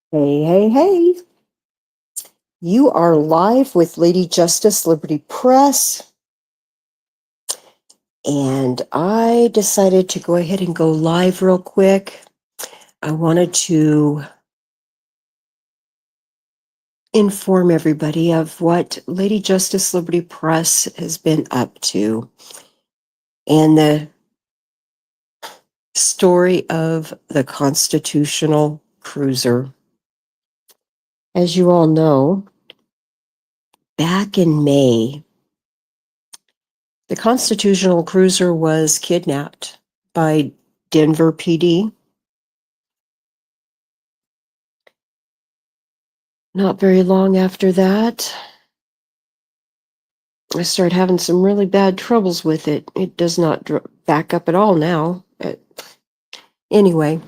Hey, hey, hey. You are live with Lady Justice Liberty Press. And I decided to go ahead and go live real quick. I wanted to inform everybody of what Lady Justice Liberty Press has been up to and the story of the Constitutional Cruiser. As you all know, back in May, the Constitutional Cruiser was kidnapped by Denver PD. Not very long after that, I started having some really bad troubles with it. It does not back up at all now. Anyway,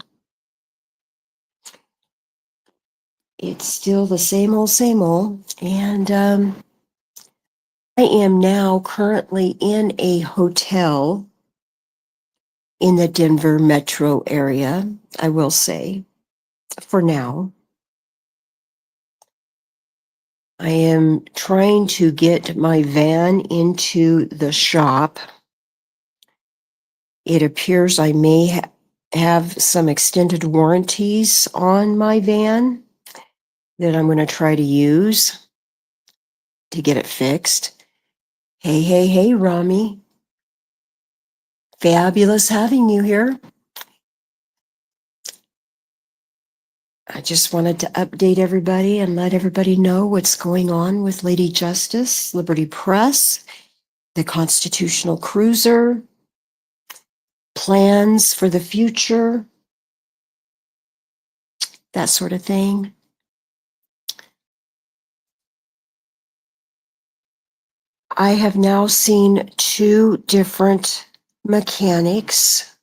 it's still the same old, and I am now currently in a hotel in the Denver metro area, I will say, for now. I am trying to get my van into the shop. It appears I may have some extended warranties on my van that I'm going to try to use to get it fixed. Hey, hey, hey, Rami. Fabulous having you here. I just wanted to update everybody and let everybody know what's going on with Lady Justice, Liberty Press, the Constitutional Cruiser, plans for the future, that sort of thing. I have now seen two different mechanics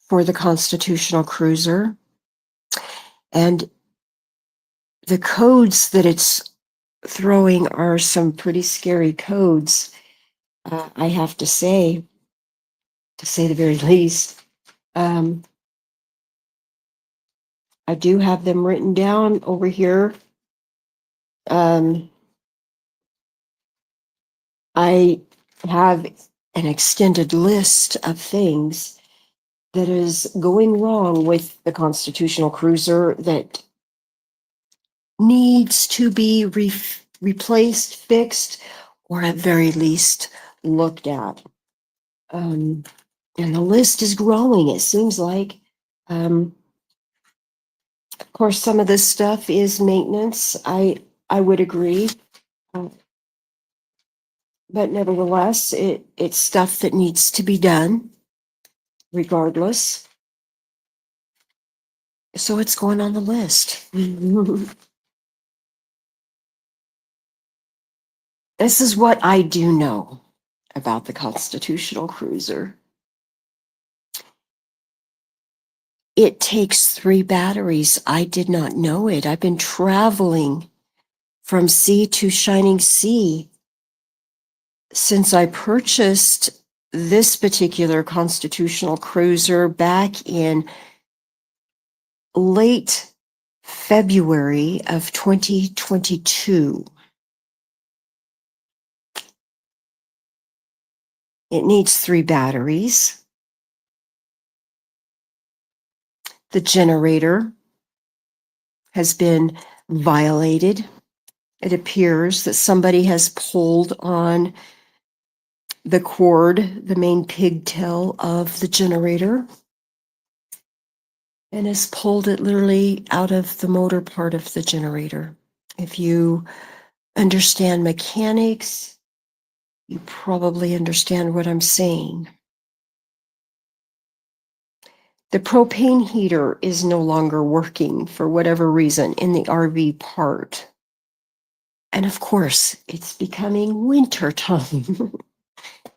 for the Constitutional Cruiser, and the codes that it's throwing are some pretty scary codes, I have to say the very least. I do have them written down over here. I have an extended list of things that is going wrong with the Constitutional Cruiser that needs to be replaced, fixed, or at very least looked at. And the list is growing, it seems like. Of course, some of this stuff is maintenance. I would agree. But nevertheless, it's stuff that needs to be done regardless. So it's going on the list. This is what I do know about the Constitutional Cruiser. It takes 3 batteries. I did not know it. I've been traveling from sea to shining sea since I purchased this particular Constitutional Cruiser back in late February of 2022. It needs 3 batteries. The generator has been violated. It appears that somebody has pulled on the cord, the main pigtail of the generator, and has pulled it literally out of the motor part of the generator. If you understand mechanics, you probably understand what I'm saying. The propane heater is no longer working for whatever reason in the RV part. And of course, it's becoming winter time.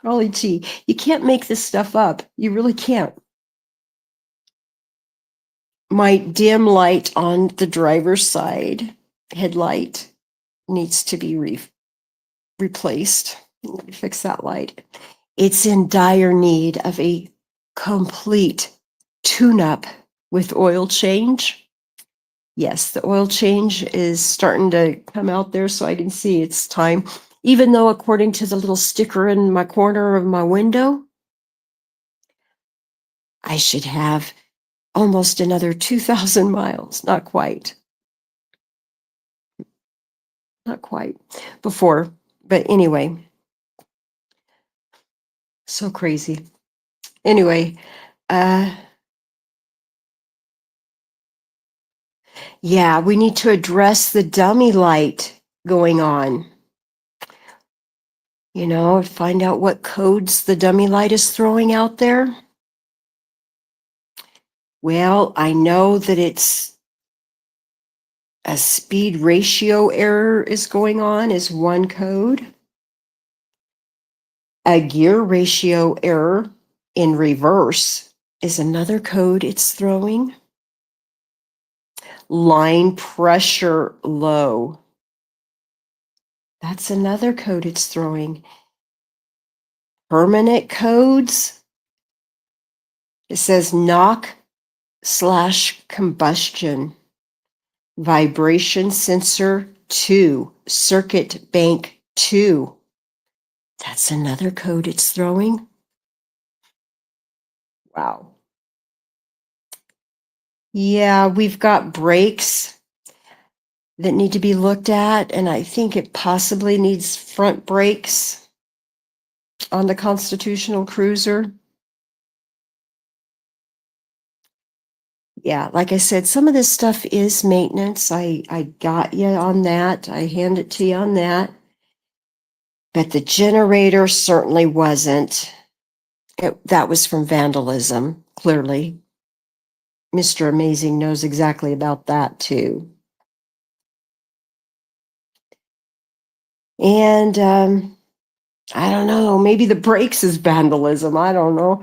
Golly gee, you can't make this stuff up. You really can't. My dim light on the driver's side headlight needs to be replaced. Fix that light. It's in dire need of a complete tune-up with oil change. Yes, the oil change is starting to come out there so I can see it's time. Even though according to the little sticker in my corner of my window, I should have almost another 2,000 miles. Not quite. Not quite before. But anyway, so crazy. Anyway, yeah, we need to address the dummy light going on. You know, find out what codes the dummy light is throwing out there. Well, I know that it's a speed ratio error is going on is one code. A gear ratio error in reverse is another code it's throwing. Line pressure low. That's another code it's throwing. Permanent codes. It says knock/combustion. Vibration sensor 2. Circuit bank 2. That's another code it's throwing. Wow. Yeah, we've got brakes that need to be looked at, and I think it possibly needs front brakes on the Constitutional Cruiser. Yeah, like I said, some of this stuff is maintenance. I got you on that. I hand it to you on that. But the generator certainly wasn't. That was from vandalism, clearly. Mr. Amazing knows exactly about that, too. And I don't know, maybe the brakes is vandalism. I don't know.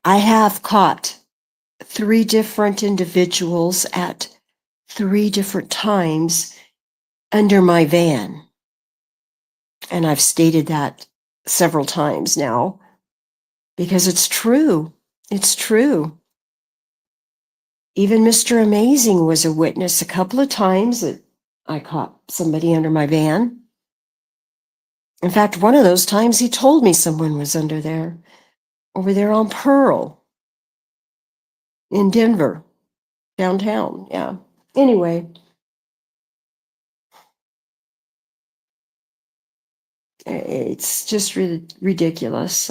I have caught 3 different individuals at 3 different times under my van. And I've stated that several times now because it's true. It's true. Even Mr. Amazing was a witness a couple of times that I caught somebody under my van. In fact, one of those times he told me someone was under there, over there on Pearl in Denver, downtown. Yeah. Anyway, it's just ridiculous.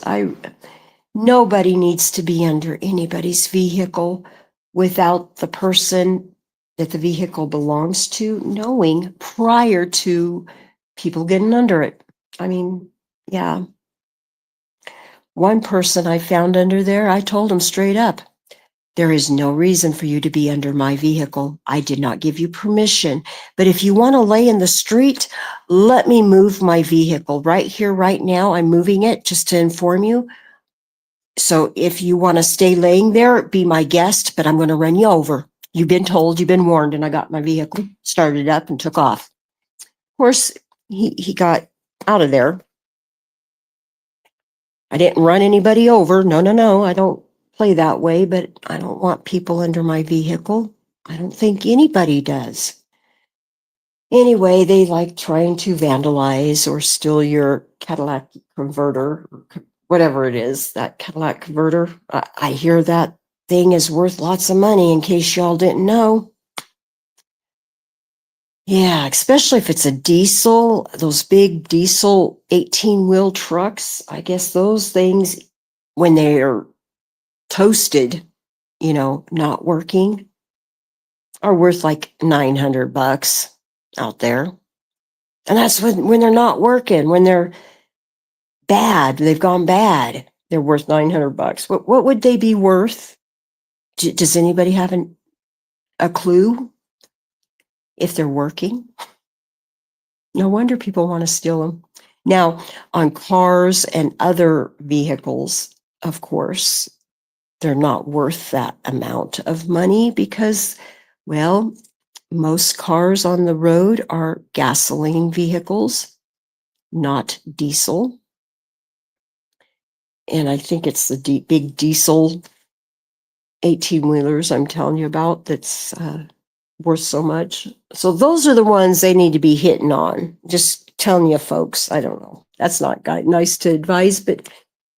Nobody needs to be under anybody's vehicle without the person that the vehicle belongs to knowing prior to people getting under it. I mean, yeah. One person I found under there, I told him straight up, there is no reason for you to be under my vehicle. I did not give you permission. But if you want to lay in the street, let me move my vehicle right here, right now. I'm moving it just to inform you. So if you want to stay laying there, be my guest, but I'm going to run you over. You've been told, you've been warned, and I got my vehicle started up and took off. Of course, he got out of there. I didn't run anybody over. No. I don't play that way, but I don't want people under my vehicle. I don't think anybody does. Anyway, they like trying to vandalize or steal your Cadillac converter, whatever it is, that Cadillac converter. I hear that thing is worth lots of money, in case y'all didn't know. Yeah, especially if it's a diesel, those big diesel 18-wheel trucks. I guess those things, when they're toasted, not working, are worth like $900 out there. And that's when they're not working, when they're bad, they've gone bad, they're worth $900. What would they be worth? Does anybody have a clue if they're working? No wonder people want to steal them. Now, on cars and other vehicles, of course, they're not worth that amount of money because, well, most cars on the road are gasoline vehicles, not diesel. And I think it's the big diesel 18-wheelers I'm telling you about that's worth so much. So those are the ones they need to be hitting on. Just telling you folks, I don't know. That's not nice to advise, but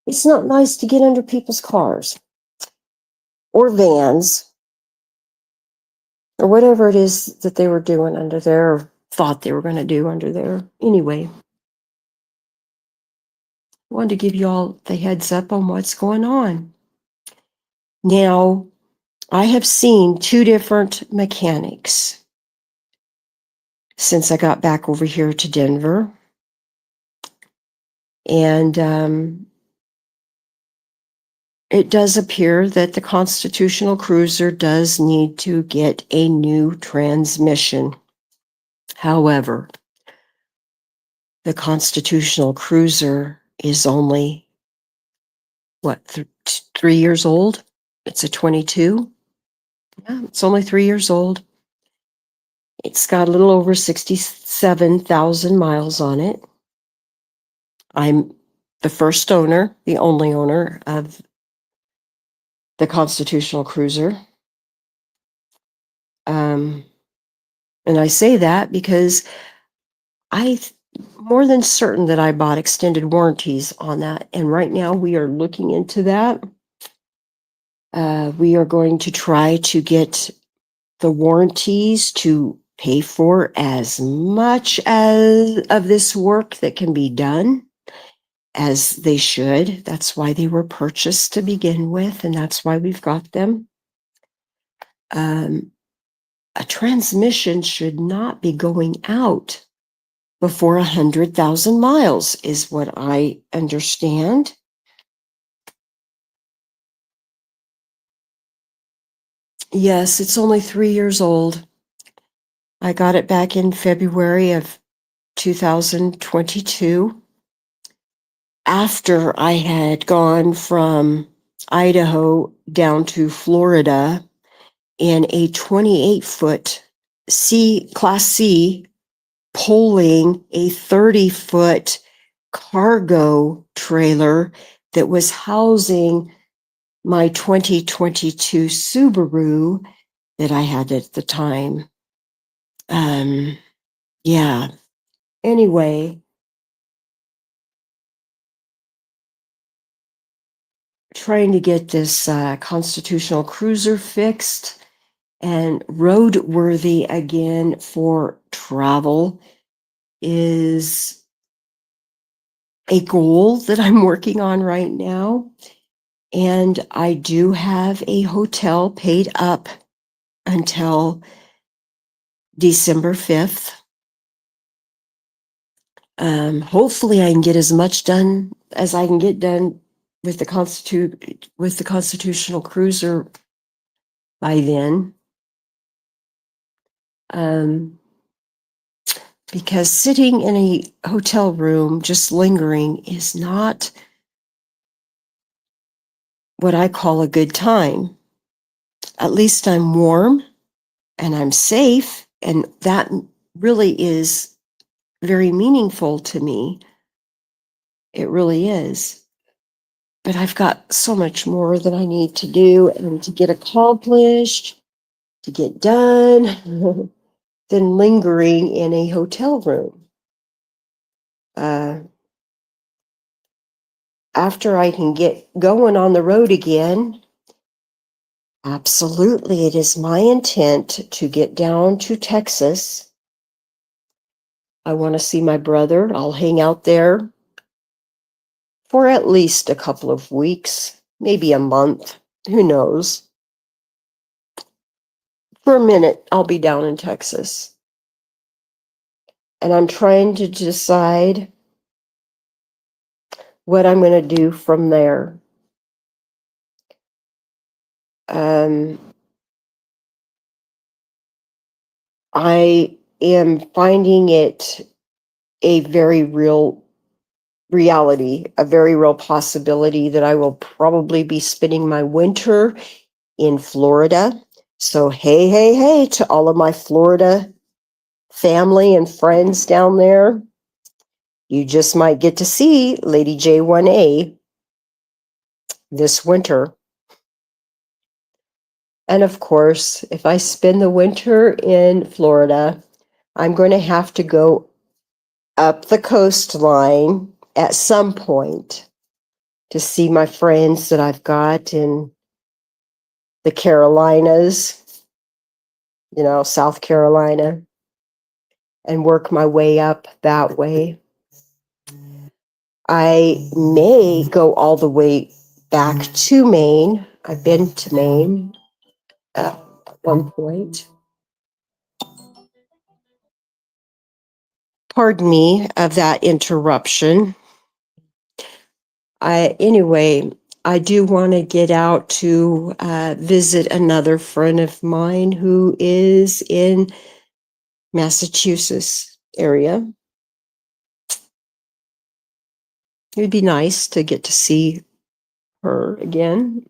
it's not nice to get under people's cars or vans or whatever it is that they were doing under there or thought they were going to do under there. Anyway, I wanted to give you all the heads up on what's going on. Now, I have seen 2 different mechanics since I got back over here to Denver. And it does appear that the Constitutional Cruiser does need to get a new transmission. However, the Constitutional Cruiser is only, 3 years old? It's a 22? Yeah, it's only 3 years old. It's got a little over 67,000 miles on it. I'm the first owner, the only owner of the Constitutional Cruiser. And I say that because I'm more than certain that I bought extended warranties on that. And right now we are looking into that. We are going to try to get the warranties to pay for as much of this work that can be done as they should. That's why they were purchased to begin with, and that's why we've got them. A transmission should not be going out before 100,000 miles, is what I understand. Yes, it's only 3 years old. I got it back in February of 2022 after I had gone from Idaho down to Florida in a 28-foot Class C, pulling a 30-foot cargo trailer that was housing my 2022 Subaru that I had at the time. Yeah. Anyway, trying to get this Constitutional Cruiser fixed and roadworthy again for travel is a goal that I'm working on right now. And I do have a hotel paid up until December 5th. Hopefully I can get as much done as I can get done with the Constitutional Cruiser by then. Because sitting in a hotel room just lingering is not what I call a good time. At least I'm warm and I'm safe, and that really is very meaningful to me. It really is. But I've got so much more that I need to do and to get accomplished, to get done, than lingering in a hotel room. After I can get going on the road again, absolutely, it is my intent to get down to Texas. I want to see my brother. I'll hang out there for at least a couple of weeks, maybe a month. Who knows? For a minute, I'll be down in Texas. And I'm trying to decide what I'm going to do from there. I am finding it a very real reality, a very real possibility that I will probably be spending my winter in Florida. So, hey, to all of my Florida family and friends down there, you just might get to see Lady J1A this winter. And of course, if I spend the winter in Florida, I'm going to have to go up the coastline at some point to see my friends that I've got in the Carolinas, South Carolina, and work my way up that way. I may go all the way back to Maine. I've been to Maine at one point. Pardon me of that interruption. Anyway, I do want to get out to visit another friend of mine who is in Massachusetts area. It would be nice to get to see her again.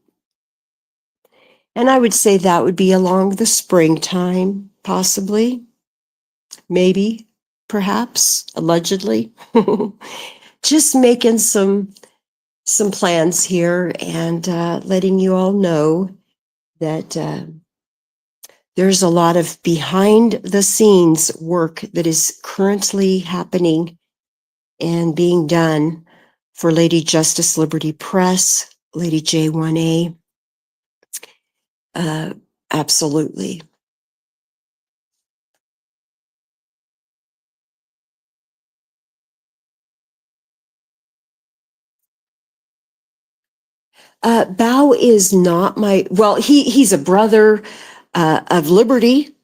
And I would say that would be along the springtime, possibly, maybe, perhaps, allegedly. Just making some plans here and letting you all know that there's a lot of behind the scenes work that is currently happening and being done for Lady Justice Liberty Press, Lady J1A. Absolutely. Bao is not he's a brother of Liberty,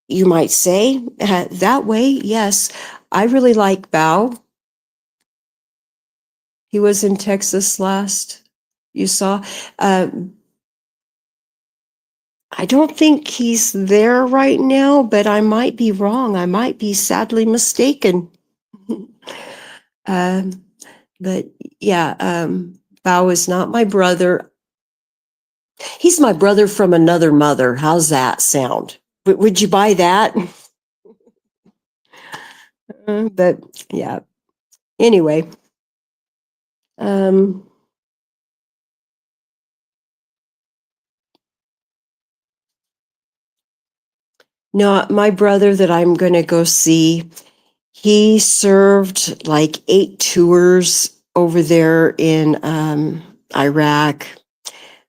you might say. That way, yes. I really like Bao. He was in Texas last, you saw. I don't think he's there right now, but I might be wrong. I might be sadly mistaken. But yeah, Bao is not my brother. He's my brother from another mother. How's that sound? Would you buy that? But yeah. Anyway, no, my brother that I'm going to go see, he served like 8 tours over there in Iraq.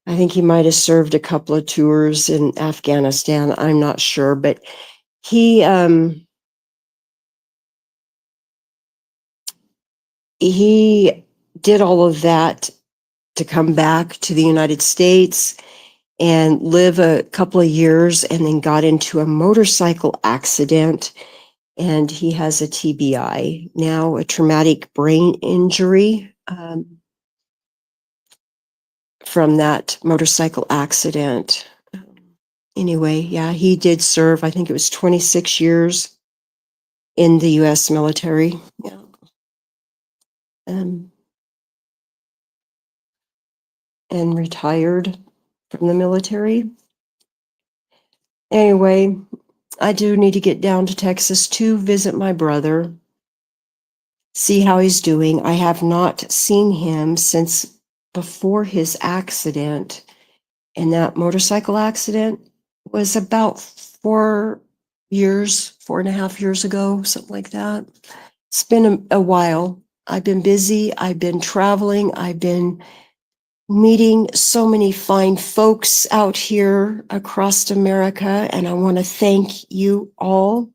I think he might have served a couple of tours in Afghanistan. I'm not sure, but he did all of that to come back to the United States and live a couple of years, and then got into a motorcycle accident, and he has a TBI now, a traumatic brain injury, from that motorcycle accident. Anyway, yeah, he did serve, I think it was 26 years in the U.S. military. Yeah. And retired from the military. Anyway, I do need to get down to Texas to visit my brother, see how he's doing. I have not seen him since before his accident, and that motorcycle accident was about 4.5 years ago, something like that. It's been a while. I've been busy. I've been traveling. I've been meeting so many fine folks out here across America, and I want to thank you all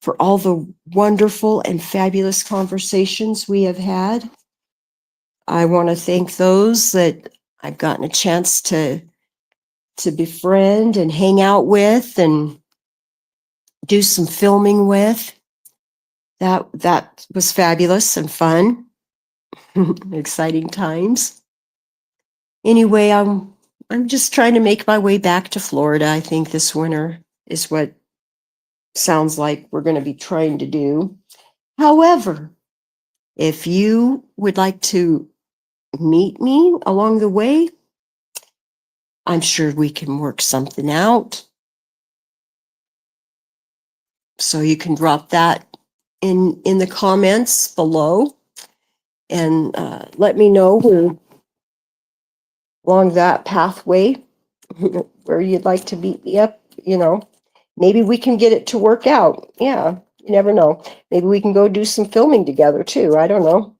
for all the wonderful and fabulous conversations we have had. I want to thank those that I've gotten a chance to befriend and hang out with and do some filming with. That was fabulous and fun. Exciting times. Anyway, I'm just trying to make my way back to Florida. I think this winter is what sounds like we're going to be trying to do. However, if you would like to meet me along the way, I'm sure we can work something out. So you can drop that in the comments below and let me know where along that pathway where you'd like to meet me up, maybe we can get it to work out. Yeah, you never know. Maybe we can go do some filming together too. I don't know.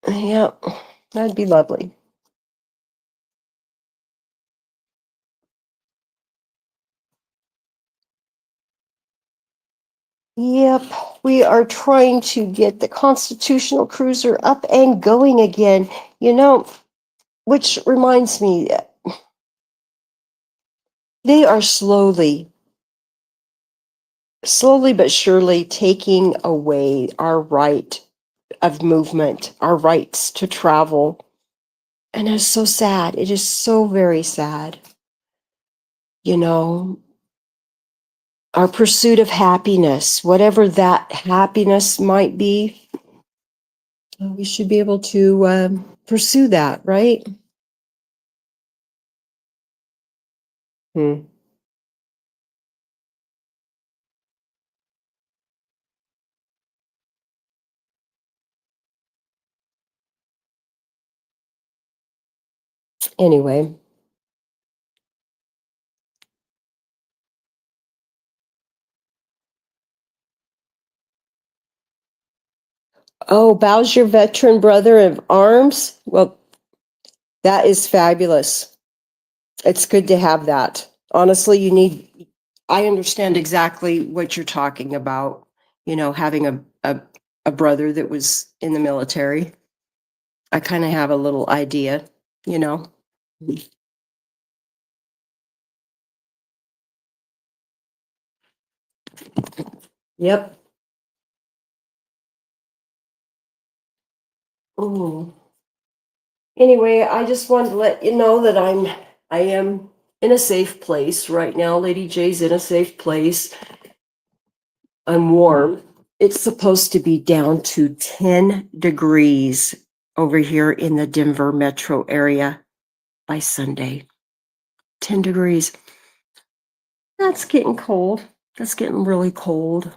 Yeah, that'd be lovely. Yep, we are trying to get the Constitutional Cruiser up and going again. Which reminds me, they are slowly but surely taking away our right of movement, our rights to travel. And it's so sad. It is so very sad. You know, our pursuit of happiness, whatever that happiness might be, we should be able to pursue that, right? Hmm. Anyway. Oh, Bow's your veteran brother of arms? Well, that is fabulous. It's good to have that. Honestly, I understand exactly what you're talking about, having a brother that was in the military. I kind of have a little idea, you know. Yep. Oh. Anyway, I just wanted to let you know that I am in a safe place right now. Lady J's in a safe place. I'm warm. It's supposed to be down to 10 degrees over here in the Denver metro area by Sunday. 10 degrees. That's getting cold. That's getting really cold.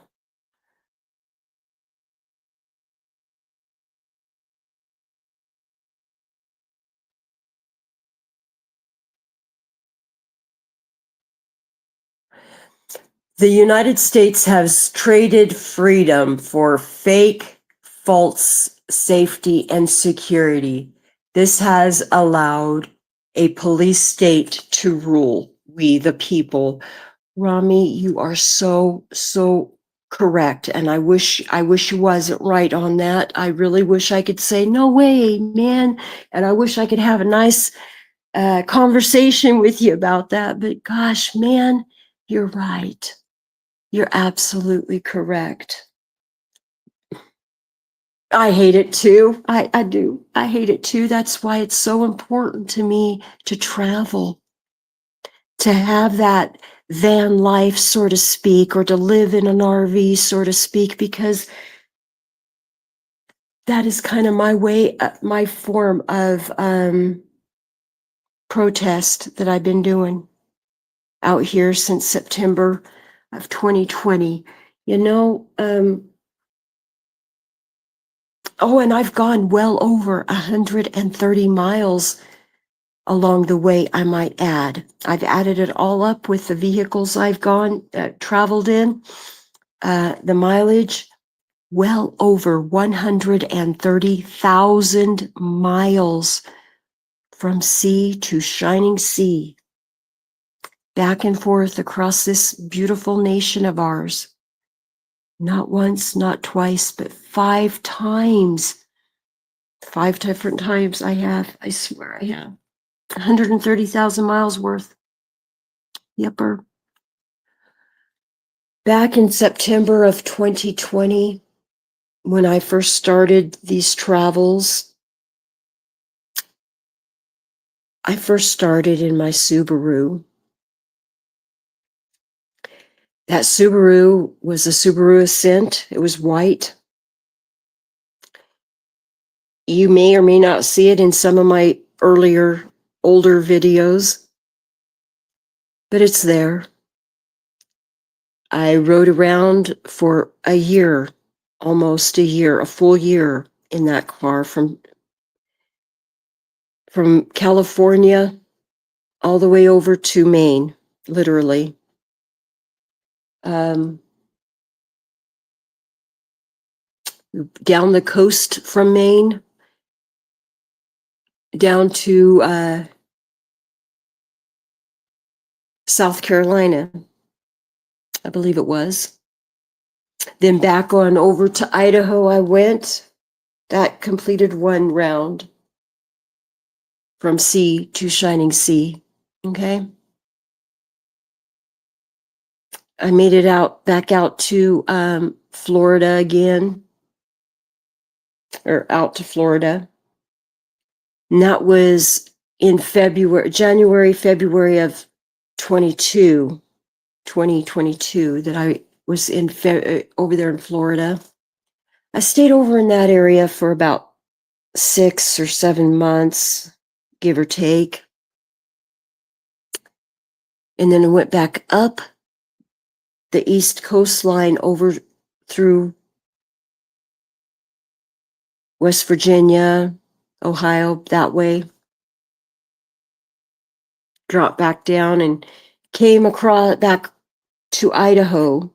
The United States has traded freedom for fake, false safety and security. This has allowed a police state to rule. We, the people. Rami, you are so correct. And I wish you wasn't right on that. I really wish I could say, no way, man. And I wish I could have a nice conversation with you about that. But gosh, man, you're right. You're absolutely correct. I hate it too. I do. I hate it too. That's why it's so important to me to travel, to have that van life, so to speak, or to live in an RV, so to speak, because that is kind of my way, my form of protest that I've been doing out here since September of 2020. And I've gone well over 130 miles along the way, I might add. I've added it all up with the vehicles I've traveled in, the mileage, well over 130,000 miles from sea to shining sea, back and forth across this beautiful nation of ours. Not once, not twice, but 5 times. 5 different times I swear I have. 130,000 miles worth. Yepper. Back in September of 2020, when I first started these travels, I first started in my Subaru. That Subaru was a Subaru Ascent. It was white. You may or may not see it in some of my older videos, but it's there. I rode around for a year, almost a year, a full year in that car from from California all the way over to Maine, literally. Down the coast from Maine, down to South Carolina, I believe it was. Then back on over to Idaho I went. That completed one round from sea to shining sea. Okay. I made it back out to Florida again, or out to Florida. And that was in January, February of 2022, that I was over there in Florida. I stayed over in that area for about 6 or 7 months, give or take. And then I went back up the East Coastline over through West Virginia, Ohio, that way. Dropped back down and came across back to Idaho.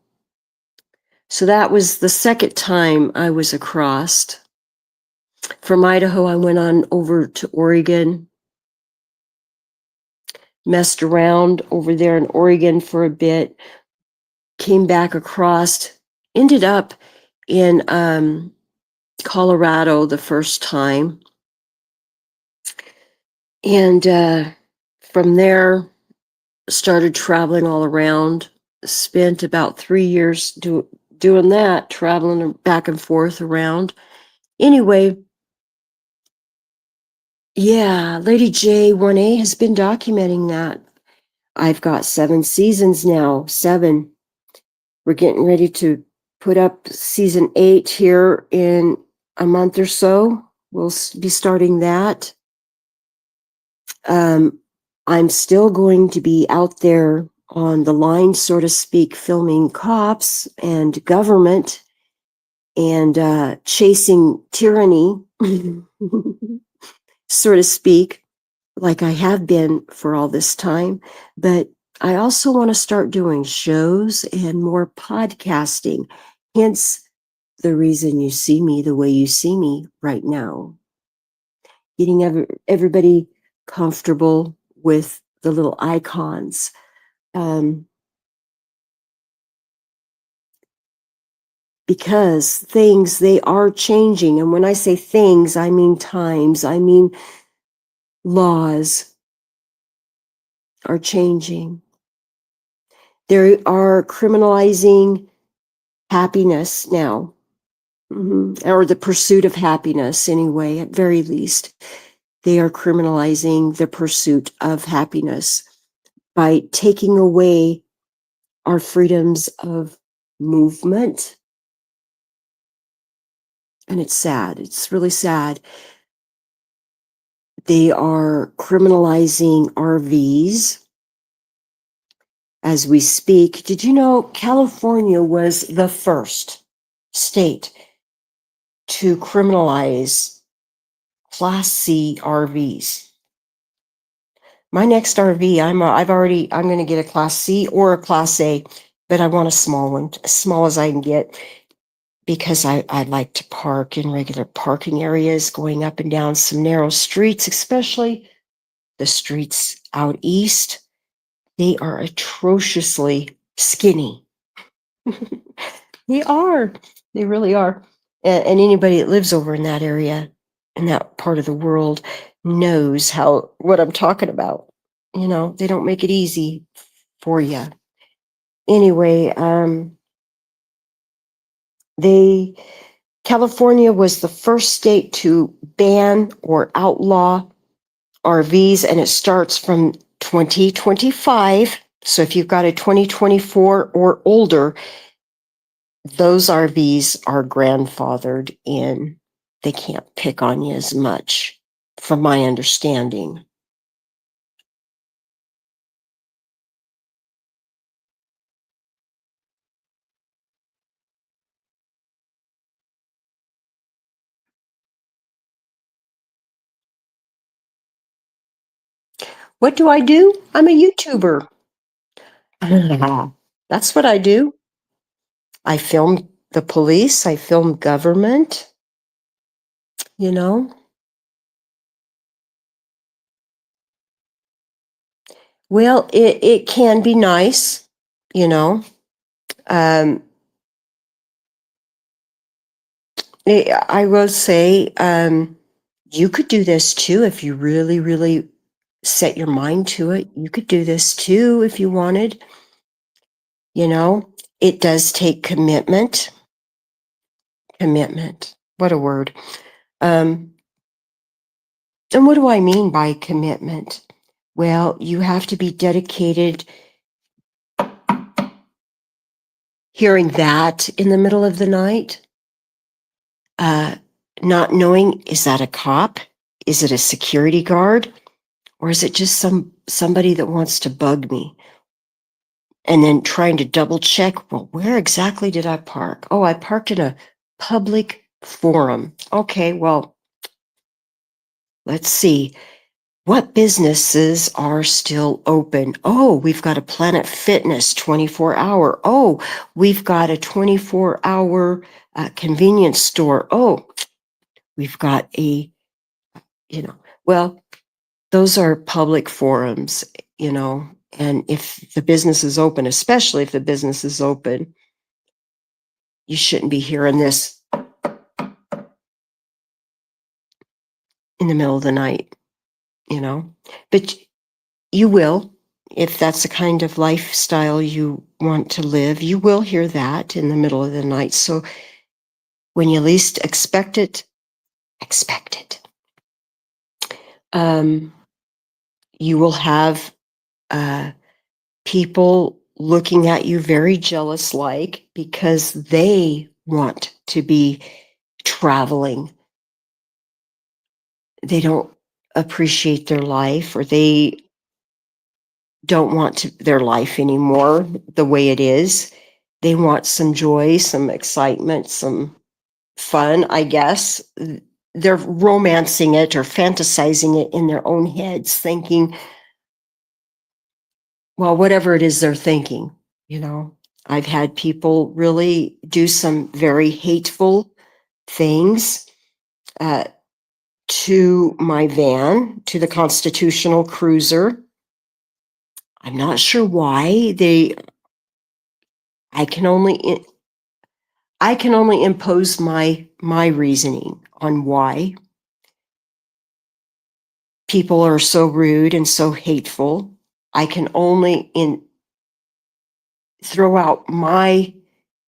So that was the second time I was across. From Idaho, I went on over to Oregon, messed around over there in Oregon for a bit, came back across, ended up in Colorado the first time. And from there, started traveling all around, spent about 3 years doing that, traveling back and forth around. Anyway, yeah, Lady J1A has been documenting that. I've got 7 seasons now, 7. We're getting ready to put up season 8 here in a month or so. We'll be starting that. I'm still going to be out there on the line, so to speak, filming cops and government and chasing tyranny, so to speak, like I have been for all this time. But I also want to start doing shows and more podcasting, hence the reason you see me the way you see me right now. Getting everybody comfortable with the little icons. Because things, they are changing. And when I say things, I mean times, I mean laws are changing. They are criminalizing happiness now, or the pursuit of happiness anyway, at very least. They are criminalizing the pursuit of happiness by taking away our freedoms of movement. And it's sad. It's really sad. They are criminalizing RVs as we speak. Did you know California was the first state to criminalize Class C RVs? My next RV, I'm going to get a Class C or a Class A, but I want a small one, as small as I can get, because I like to park in regular parking areas, going up and down some narrow streets, especially the streets out east. They are atrociously skinny. They are. They really are. And anybody that lives over in that area, in that part of the world, knows what I'm talking about. You know, they don't make it easy for you. Anyway, California was the first state to ban or outlaw RVs, and it starts from 2025. So if you've got a 2024 or older, those RVs are grandfathered in. They can't pick on you as much, from my understanding. What do I do? I'm a YouTuber. That's what I do. I film the police, I film government, you know. Well, it can be nice, you know. Um, I will say, you could do this too if you really, really set your mind to it. You could do this too if you wanted. You know, it does take commitment. Commitment. What a word. And what do I mean by commitment? Well, you have to be dedicated. Hearing that in the middle of the night, uh, not knowing, is that a cop? Is it a security guard? Or is it just somebody that wants to bug me? And then trying to double check, well, where exactly did I park? Oh, I parked in a public forum. Okay, well, let's see. What businesses are still open? Oh, we've got a Planet Fitness 24-hour. Oh, we've got a 24-hour convenience store. Oh, we've got a, well, those are public forums, and if the business is open, especially if the business is open, you shouldn't be hearing this in the middle of the night, but you will. If that's the kind of lifestyle you want to live, you will hear that in the middle of the night. So when you least expect it, expect it. You will have people looking at you very jealous like because they want to be traveling. They don't appreciate their life, or they don't want their life anymore the way it is. They want some joy, some excitement, some fun, I guess. They're romancing it or fantasizing it in their own heads, thinking, well, whatever it is they're thinking, I've had people really do some very hateful things to my van, to the Constitutional Cruiser. I'm not sure why. I can only impose my reasoning on why people are so rude and so hateful. I can only throw out my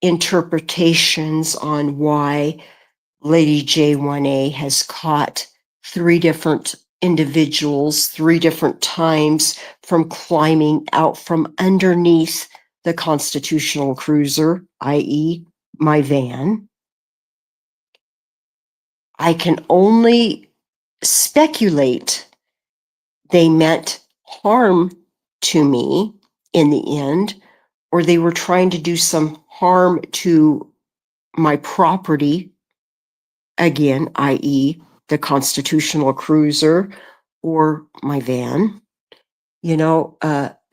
interpretations on why Lady J1A has caught 3 different individuals 3 different times from climbing out from underneath the Constitutional Cruiser, i.e., my van. I can only speculate they meant harm to me in the end, or they were trying to do some harm to my property, again, i.e., the Constitutional Cruiser or my van.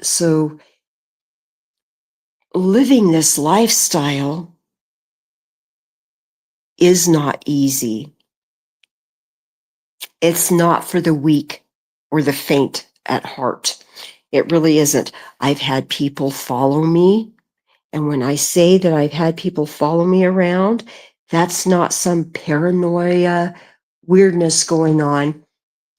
So living this lifestyle is not easy. It's not for the weak or the faint at heart. It really isn't. I've had people follow me. And when I say that I've had people follow me around, that's not some paranoia weirdness going on.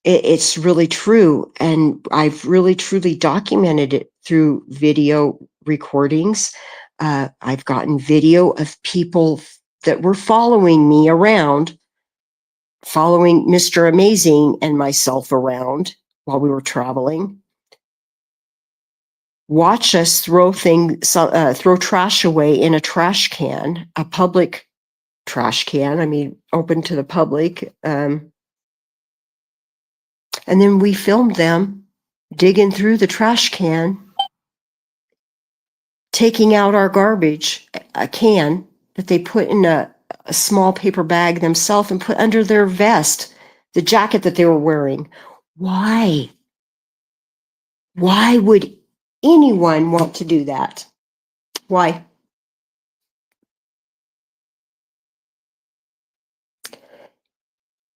It's really true. And I've really truly documented it through video recordings. I've gotten video of people that were following me around, following Mr. Amazing and myself around while we were traveling. Watch us throw trash away in a trash can, a public trash can, open to the public. And then we filmed them digging through the trash can, taking out our garbage, a can that they put in a small paper bag themselves and put under their vest, the jacket that they were wearing. Why? Why would anyone want to do that? Why?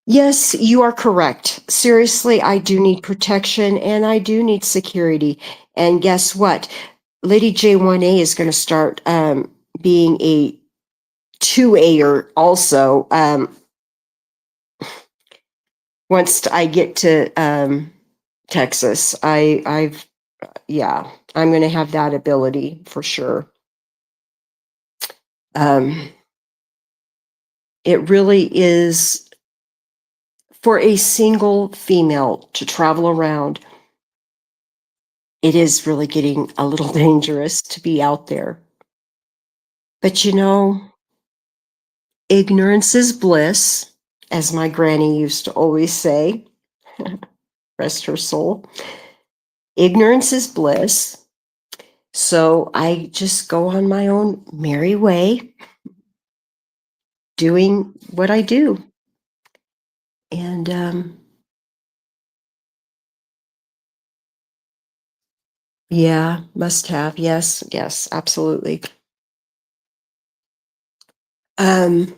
Yes, you are correct. Seriously, I do need protection and I do need security. And guess what? Lady J1A is going to start being a 2A-er also once I get to Texas. Yeah, I'm going to have that ability for sure. It really is for a single female to travel around. It is really getting a little dangerous to be out there. But you know, ignorance is bliss, as my granny used to always say. Rest her soul. Ignorance is bliss. So I just go on my own merry way, doing what I do. And yeah, must have. Yes, yes, absolutely. One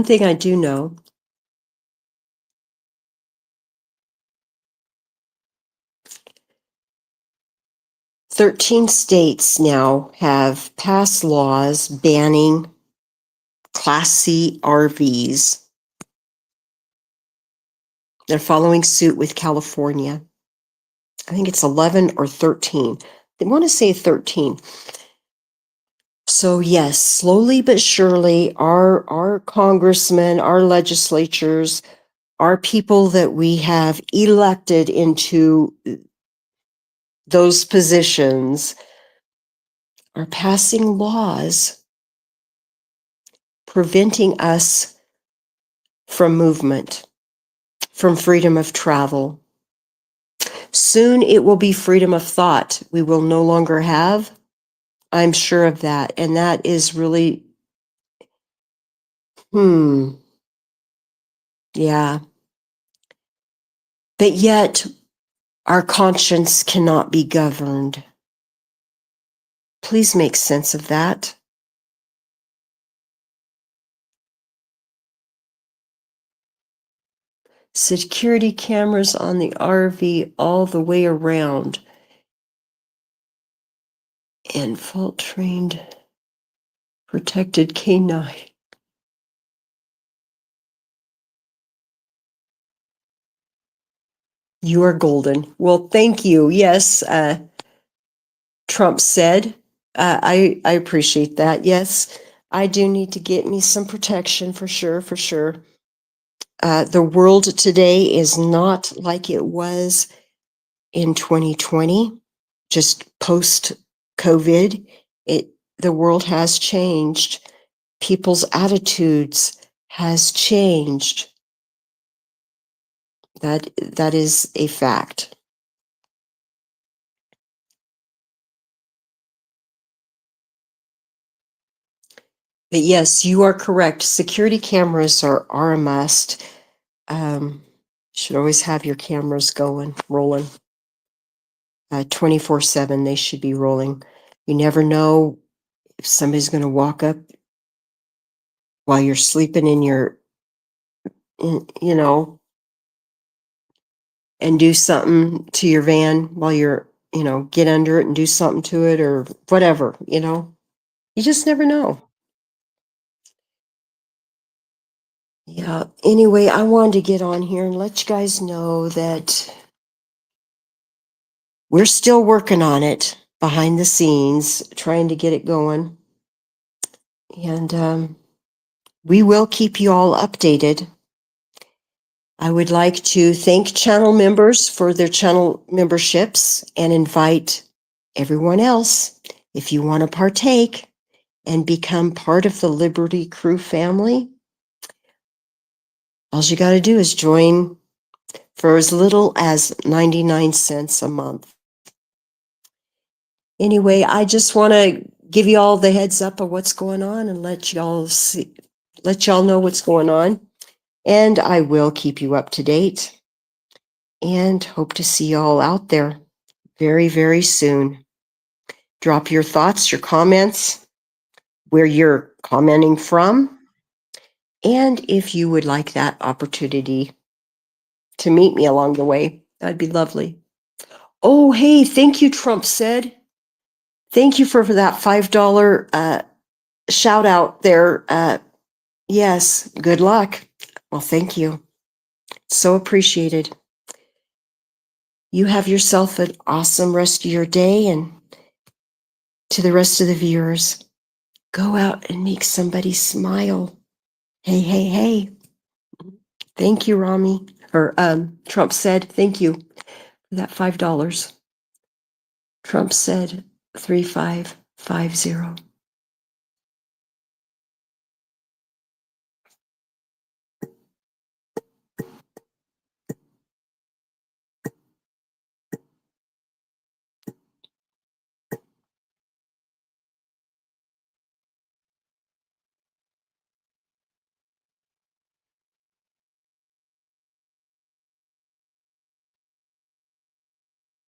thing I do know, 13 states now have passed laws banning Class C RVs. They're following suit with California. I think it's 11 or 13. They want to say 13. So yes, slowly but surely, our congressmen, our legislatures, our people that we have elected into those positions are passing laws preventing us from movement, from freedom of travel. Soon it will be freedom of thought. We will no longer have. I'm sure of that. And that is really, yeah. But yet, our conscience cannot be governed. Please make sense of that. Security cameras on the RV all the way around. And fault-trained, protected canine. You are golden. Well, thank you. Yes, Trump said. I appreciate that. Yes, I do need to get me some protection for sure, for sure. The world today is not like it was in 2020, just post-COVID. The world has changed. People's attitudes has changed. That is a fact. But yes, you are correct. Security cameras are a must. Should always have your cameras going, rolling. 24/7, they should be rolling. You never know if somebody's going to walk up while you're sleeping in your, you know, and do something to your van while you're, get under it and do something to it or whatever, You just never know. Yeah. Anyway, I wanted to get on here and let you guys know that we're still working on it behind the scenes, trying to get it going. And we will keep you all updated. I would like to thank channel members for their channel memberships and invite everyone else, if you want to partake and become part of the Liberty Crew family, all you got to do is join for as little as 99 cents a month. Anyway, I just want to give you all the heads up of what's going on and let y'all know what's going on. And I will keep you up to date. and hope to see you all out there very, very soon. Drop your thoughts, your comments, where you're commenting from, and if you would like that opportunity to meet me along the way, that'd be lovely. Oh, hey, thank you, Trump said. Thank you for that $5 shout out there. Yes, good luck. Well, thank you. So appreciated. You have yourself an awesome rest of your day, and to the rest of the viewers, go out and make somebody smile. Hey, hey, hey. Thank you, Rami. Or Trump said, thank you for that $5. Trump said 3550.